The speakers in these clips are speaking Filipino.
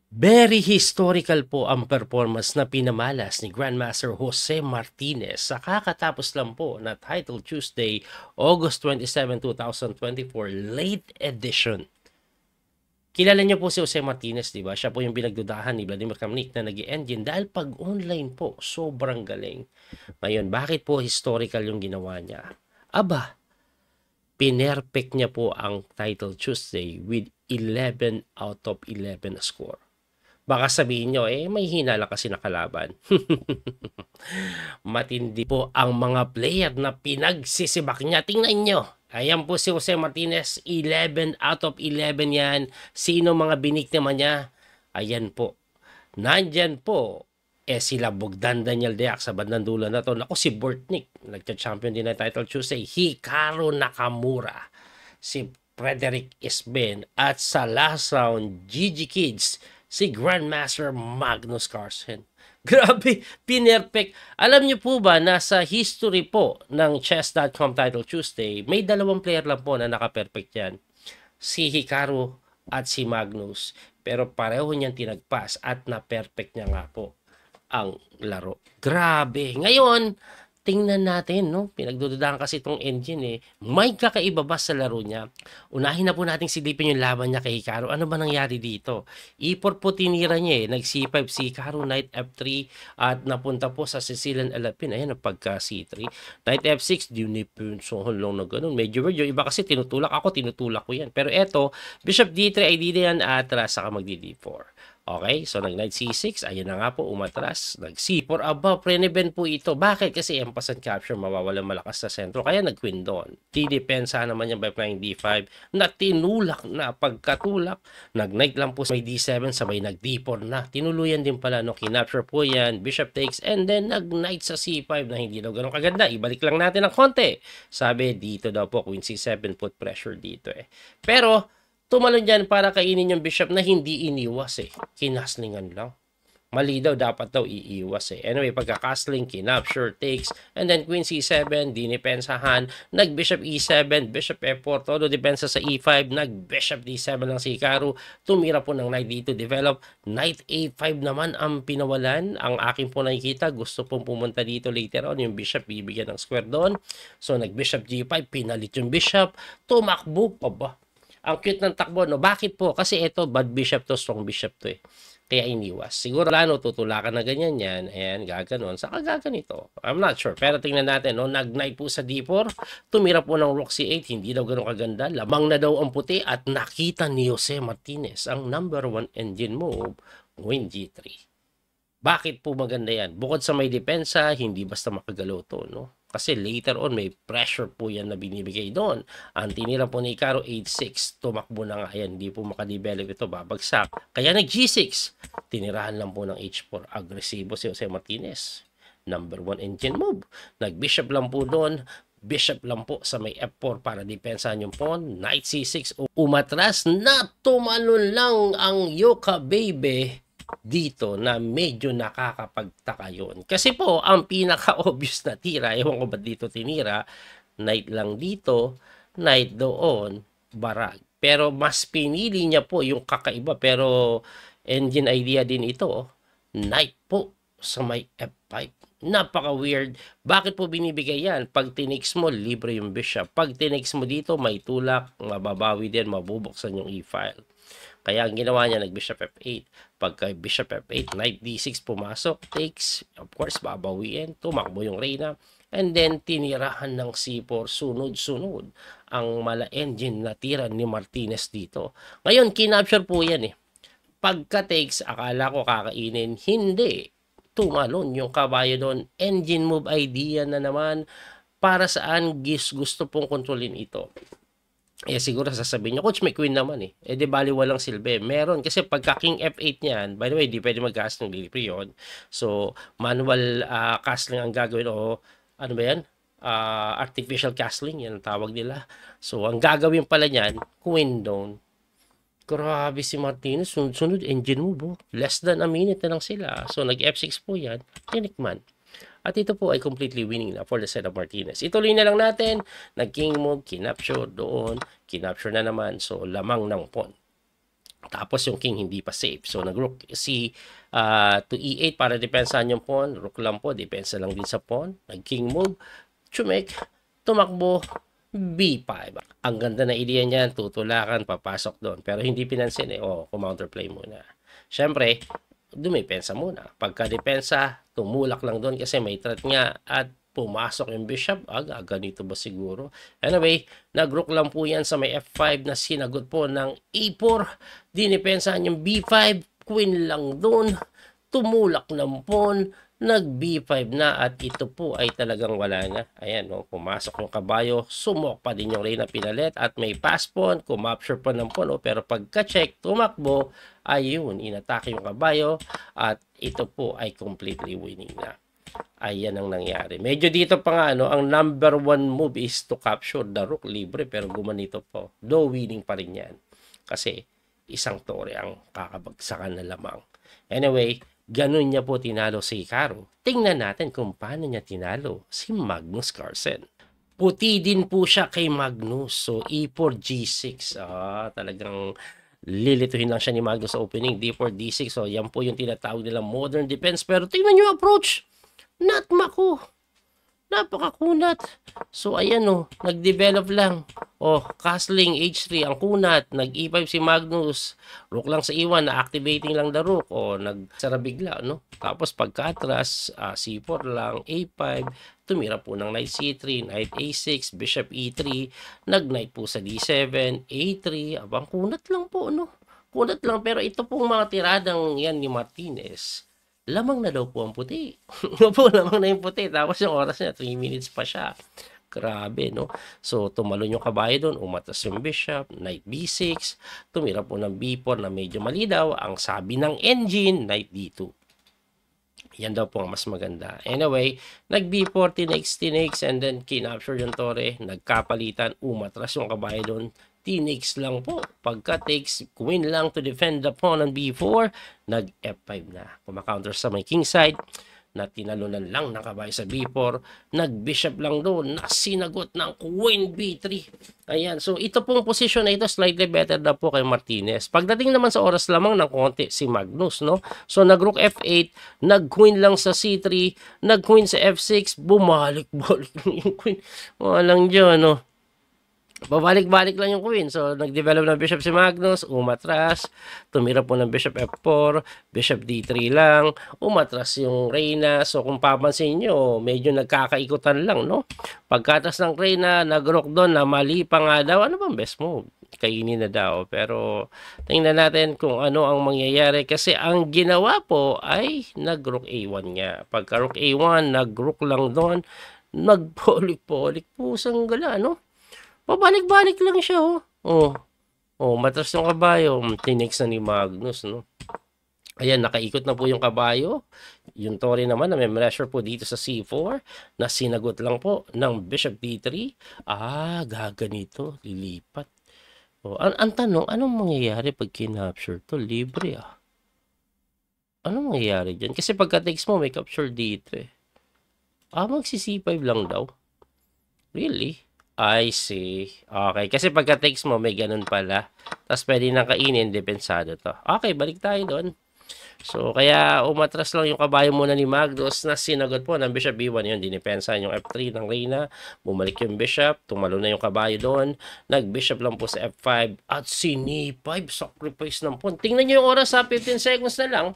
Very historical po ang performance na pinamalas ni Grandmaster Jose Martinez sa kakatapos lang po na Title Tuesday, August 27, 2024, late edition. Kilala niyo po si Jose Martinez, di ba? Siya po yung pinagdudahan ni Vladimir Kramnik na nag-engine dahil pag online po, sobrang galing. Ngayon, bakit po historical yung ginawa niya? Aba, pinerfect niya po ang Title Tuesday with 11 out of 11 score. Baka sabihin nyo, may hina lang kasi nakalaban. Matindi po ang mga player na pinagsisibak niya. Tingnan nyo. Ayan po si Jose Martinez, 11 out of 11 yan. Sino mga biniktima niya? Ayan po. Nandyan po, sila Bogdan Daniel Deac sa bandang dulo na to. Naku, si Bortnik, nagka-champion din ng Title Tuesday. Hikaru Nakamura, si Frederick Isben, at sa last round, GG Kids, si Grandmaster Magnus Carlsen. Grabe, pinerfect. Alam niyo po ba na sa history po ng Chess.com Title Tuesday, may dalawang player lang po na naka-perfect yan. Si Hikaru at si Magnus. Pero pareho niyang tinagpas at na-perfect niya nga po ang laro. Grabe. Ngayon, tingnan natin, no? Pinagdududahan kasi itong engine May kakaiba ba sa laro niya? Unahin na po natin silipin yung laban niya kay Hikaru. Ano ba nangyari dito? E4 po tinira niya Nag C5 si Hikaru, Knight F3 at napunta po sa Sicilian Alapin. Ayan, pagka C3. Knight F6, dinipensohan lang na ganun. Medyo weird. Yung iba kasi tinutulak ako, tinutulak ko yan. Pero eto, Bishop D3 ay di yan atras, saka mag-D4. Okay, so nag-knight c6, ayun na nga po, umatras. Nag-c4 above, pre-event po ito. Bakit? Kasi empass and capture, mawawalan malakas sa sentro. Kaya nag-queen doon. Didepensa naman yan by playing d5 na tinulak na pagkatulak. Nag-knight lang po may d7, sabay nag-d4 na. Tinuluyan din pala, no? Kinapture po yan, bishop takes, and then nag-knight sa c5 na hindi daw ganun kaganda. Ibalik lang natin ng konti. Sabi, dito daw po, queen c7, put pressure dito Pero, tumalon dyan para kainin yung bishop na hindi iniwas Kinaslingan lang. Mali daw, dapat daw iiwas Anyway, pagka-castling, kinapture, takes, and then queen c7, dinipensahan, nag-bishop e7, bishop f4, todo depensa sa e5, nag-bishop d7 lang si Hikaru, tumira po ng knight d2, develop, knight a5 naman ang pinawalan. Ang akin po nakikita, gusto pong pumunta dito later on, yung bishop, bibigyan ng square doon. So, nag-bishop g5, pinalit yung bishop, tumakbo pa ba? Ang cute ng takbo, no? Bakit po? Kasi ito, bad bishop to, strong bishop to Kaya iniwas. Siguro plano, tutulakan na ganyan yan. Ayan, gaganon. Saka gaganito. I'm not sure. Pero tingnan natin, no? Nag-knight po sa d4. Tumira po ng rook c8. Hindi daw ganun kaganda. Lamang na daw ang puti at nakita ni Jose Martinez ang number 1 engine move, queen g3. Bakit po maganda yan? Bukod sa may depensa, hindi basta makagalaw to, no? Kasi later on, may pressure po yan na binibigay doon. Ang tinira po ni Hikaru, 8-6. Tumakbo na nga yan. Hindi po makadevelop ito. Babagsak. Kaya nag-G6. Tinirahan lang po ng H4. Agresibo si Jose Martinez. Number 1 engine move. Nag-bishop lang po doon. Bishop lang po sa may F4 para depensahan yung pawn. Knight C6. Umatras na tumalon lang ang Yoka Baby dito na medyo nakakapagtaka yun. Kasi po, ang pinaka-obvious na tira, ewan ko ba dito tinira, knight lang dito, knight doon, barag. Pero mas pinili niya po yung kakaiba, pero engine idea din ito, knight po sa may F5. Napaka-weird. Bakit po binibigay yan? Pag tinix mo, libre yung bishop. Pag tinix mo dito, may tulak, mababawi din, mabubuksan yung e-file. Kaya ang ginawa niya, nag-bishop f8. Pagka bishop f8, knight d6 pumasok, takes, of course, babawiin, tumakbo yung reyna, and then tinirahan ng c4, sunod-sunod ang mala engine na tira ni Martinez dito. Ngayon, kinapture po yan Pagka takes, akala ko kakainin, hindi. Tumalon yung kabayo doon. Engine move idea na naman. Para saan gusto pong kontrolin ito? Siguro sasabihin nyo, coach, may queen naman di bali walang silbi. Meron, kasi pagka king f8 niyan, by the way, di pwede mag-castling, libre yun. So, manual castling ang gagawin, ano ba yan? Artificial castling, yan ang tawag nila. So, ang gagawin pala niyan, queen down. Grabe si Martinez, sunod engine move, less than a minute na lang sila. So, nag-f6 po yan, tinikman. At ito po ay completely winning na for the side of Martinez. Ituloy na lang natin. Nag-king move, kinapture doon. Kinapture na naman. So, lamang ng pawn. Tapos yung king hindi pa safe. So nag-rook si to e8 para depensahan yung pawn. Rook lang po, depensa lang din sa pawn. Nag-king move, chumek, tumakbo, b5. Ang ganda na ideya niyan, tutulakan, papasok doon. Pero hindi pinansin eh, counterplay muna. Siyempre, dumipensa muna. Pagka depensa, tumulak lang doon kasi may threat nga at pumasok yung bishop. Ganito ba siguro? Anyway, nag-rook lang po yan sa may f5 na sinagot po ng a4. Dinipensahan yung b5. Queen lang doon. Tumulak ng pawn. Nag-b5 na at ito po ay talagang wala na. Ayan, pumasok yung kabayo. Sumok pa din yung reyna pinalit at may pass pawn. Kumapture pa ng pawn. Pero pagka-check, tumakbo, ayun, inatake yung kabayo at ito po ay completely winning na. Ayan ang nangyari. Medyo dito pa nga, ang number one move is to capture the rook libre pero gumanito po. Though winning pa rin yan. Kasi isang tore ang kakabagsakan na lamang. Anyway, ganun niya po tinalo si Hikaru. Tingnan natin kung paano niya tinalo si Magnus Carlsen. Puti din po siya kay Magnus. So, e4, g6. Talagang lilituhin lang siya ni Magnus sa opening. d4, d6. So, yan po yung tinatawag nilang modern defense. Pero tingnan niyo approach. Natma ko. Napakakunat. So, ayan nag-develop lang. Castling H3 ang kunat. Nag-E5 si Magnus. Rook lang sa E1, na-activating lang the rook. Nagsara bigla, Tapos pagka-atras, C4 lang, A5. Tumira po ng knight C3, knight A6, bishop E3. Nag-knight po sa D7, A3. Abang kunat lang po, Kunat lang. Pero ito pong mga tiradang yan ni Martinez, lamang na daw po ang puti. Lamang na yung puti. Tapos yung oras niya, 3 minutes pa siya. Grabe, So, tumalon yung kabayo doon. Umatas yung bishop. Knight B6. Tumira po ng B4 na medyo malidaw. Ang sabi ng engine, Knight D2. Yan daw po ang mas maganda. Anyway, nag-B4, tinakes, and then kinapture yung tore. Nagkapalitan. Umatras yung kabayo doon. T-next lang po. Pagka takes, queen lang to defend the pawn on b4, nag-f5 na. Kumakaunter sa may king side, na tinalunan lang ng kabayo sa b4, nag-bishop lang doon, nasinagot ng queen b3. Ayan, so ito pong position na ito, slightly better na po kay Martinez. Pagdating naman sa oras lamang ng konti si Magnus, So nag-rook f8, nag-queen lang sa c3, nag-queen sa f6, bumalik-balik yung queen. Walang dyan, Babalik-balik lang yung queen. So, nag-develop ng bishop si Magnus, umatras, tumira po ng bishop f4, bishop d3 lang, umatras yung reyna. So, kung papansin nyo, medyo nagkakaikutan lang, Pagkatras ng reyna, nag-rook doon na mali pa nga daw. Ano bang best move? Kainin na daw. Pero, tingnan natin kung ano ang mangyayari. Kasi ang ginawa po ay nag-rook a1 nga. Pagka-rook a1, nag-rook lang doon, nagpolik-polik. Pusang gala, Pabalik-balik lang siya, matras yung kabayo. Tinex na ni Magnus, Ayan, nakaikot na po yung kabayo. Yung tore naman na may pressure po dito sa C4 na sinagot lang po ng bishop D3. Gaganito. Lilipat. Ang tanong, anong mangyayari pag kinapture to? Libre, Anong mangyayari dyan? Kasi pagka takes mo, may capture dito, magsi-C5 lang daw. Really? I see. Okay. Kasi pagka takes mo, may ganun pala. Tapos pwede nang kainin, depensado to. Okay, balik tayo doon. So, kaya umatras lang yung kabayo muna ni Magnus na sinagot po ng bishop b1. Yun, dinipensahan yung f3 ng reyna. Bumalik yung bishop. Tumalo na yung kabayo doon. Nag-bishop lang po sa f5. At sin-e5. Sacrifice ng pawn. Tingnan nyo yung oras, 15 seconds na lang.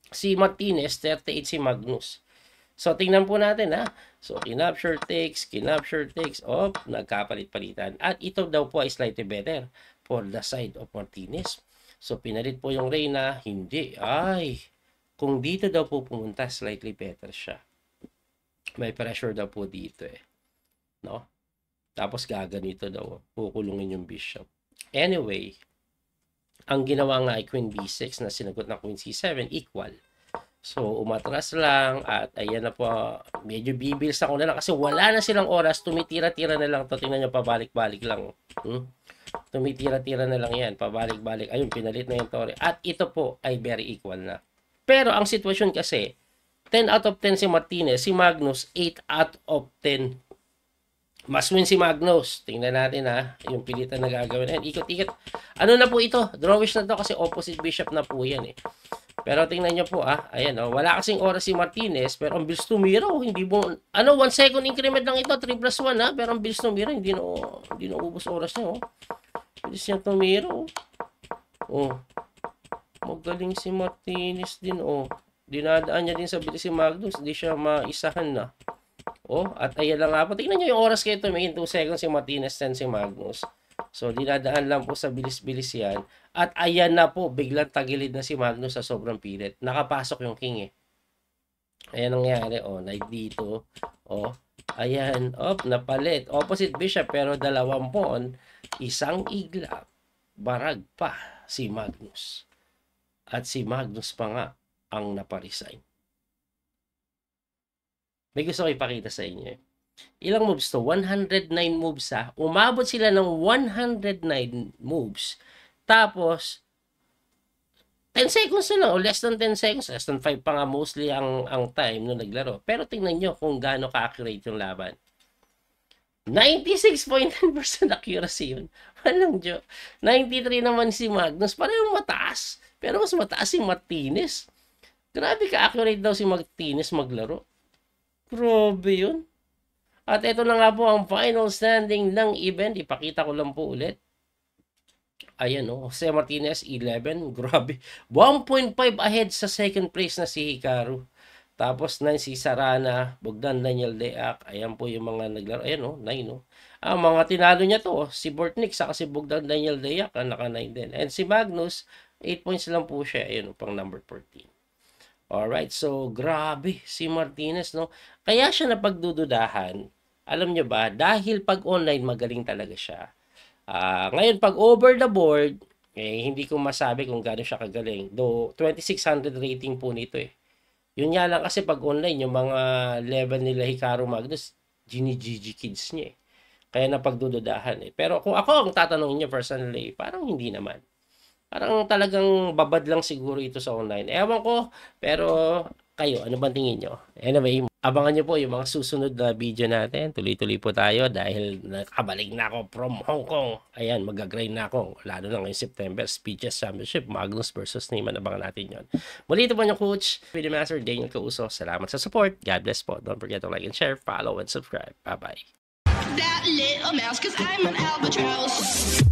Si Martinez, 38 si Magnus. So, tingnan po natin, So, kinapture takes, nagkapalit-palitan. At ito daw po ay slightly better for the side of Martinez. So, pinalit po yung reyna, hindi. Kung dito daw po pumunta, slightly better siya. May pressure daw po dito, Tapos gaganito daw, kukulungin yung bishop. Anyway, ang ginawa nga ay queen b6 na sinagot na queen c7 equal. So, umatras lang at ayan na po, medyo bibilis ako na lang kasi wala na silang oras, tumitira-tira na lang to. Tingnan nyo, pabalik-balik lang. Tumitira-tira na lang yan, pabalik-balik. Ayun, pinalit na yung tore. At ito po ay very equal na. Pero ang sitwasyon kasi, 10 out of 10 si Martinez, si Magnus 8 out of 10 Mas win si Magnus. Tingnan natin ha. Yung pilitan na gagawin. Ayan, ikot-ikot. Ano na po ito? Drawish na to kasi opposite bishop na po yan eh. Pero tingnan nyo po Ayan wala kasing oras si Martinez. Pero ang bilis tumira. Hindi mo, 1 second increment lang ito. 3+1 Pero ang bilis tumira. Hindi na ubos oras niya Bilis niya tumira Magaling si Martinez din Dinadaan niya din sa bilis si Magnus. Hindi siya maisahan na. At ayan lang nga po. Tingnan nyo yung oras kayo tumingin. 2 seconds si Martinez, 10 si Magnus. So, dinadaan lang po sa bilis-bilis yan. At ayan na po, biglang tagilid na si Magnus sa sobrang pilit. Nakapasok yung king Ayan ang nangyari. Knight dito. Ayan. Napalit. Opposite bishop pero 2 pawn. Isang iglap. Barag pa si Magnus. At si Magnus pa nga ang naparesign. May gusto ko ipakita sa inyo. Ilang moves to? 109 moves Umabot sila ng 109 moves. Tapos, 10 seconds na lang. Less than 10 seconds. Less than 5 pa nga mostly ang time nung naglaro. Pero tingnan nyo kung gaano ka-accurate yung laban. 96.9% accuracy yun. Walang joke. 93 naman si Magnus. Parang mataas. Pero mas mataas si Martinez. Grabe ka-accurate daw si Martinez maglaro. Grabe yun. At ito na nga po ang final standing ng event. Ipakita ko lang po ulit. Ayan Jose Martinez 11. Grabe. 1.5 ahead sa second place na si Hikaru. Tapos 9 si Sarana, Bogdan Daniel Deac. Ayan po yung mga naglaro. Ayan 9 Ang mga tinalo niya to si Bortnik saka si Bogdan Daniel Deac naka 9 din. And si Magnus 8 points lang po siya. Ayan pang number 14. Alright, so grabe si Martinez Kaya siya napagdududahan. Alam nyo ba, dahil pag online magaling talaga siya. Ngayon pag over the board, hindi ko masabi kung gaano siya kagaling. Though 2600 rating po nito Yun nga lang kasi pag online, yung mga level nila Hikaru Magnus, gini-GG kids niya Kaya napagdududahan Pero kung ako ang tatanungin niya personally, parang hindi naman. Parang talagang babad lang siguro ito sa online. Ewan ko, pero kayo, ano bang tingin nyo? Anyway, abangan nyo po yung mga susunod na video natin. Tuloy-tuloy po tayo dahil nakabalik na ako from Hong Kong. Ayan, mag-grind na ako. Lalo na ngayong September, Speeches Championship, Magnus versus Neyman. Abangan natin yon. Muli ito po yung coach, Video Master Daniel Causo. Salamat sa support. God bless po. Don't forget to like and share, follow, and subscribe. Bye-bye. That little mouse, 'cause I'm an albatross.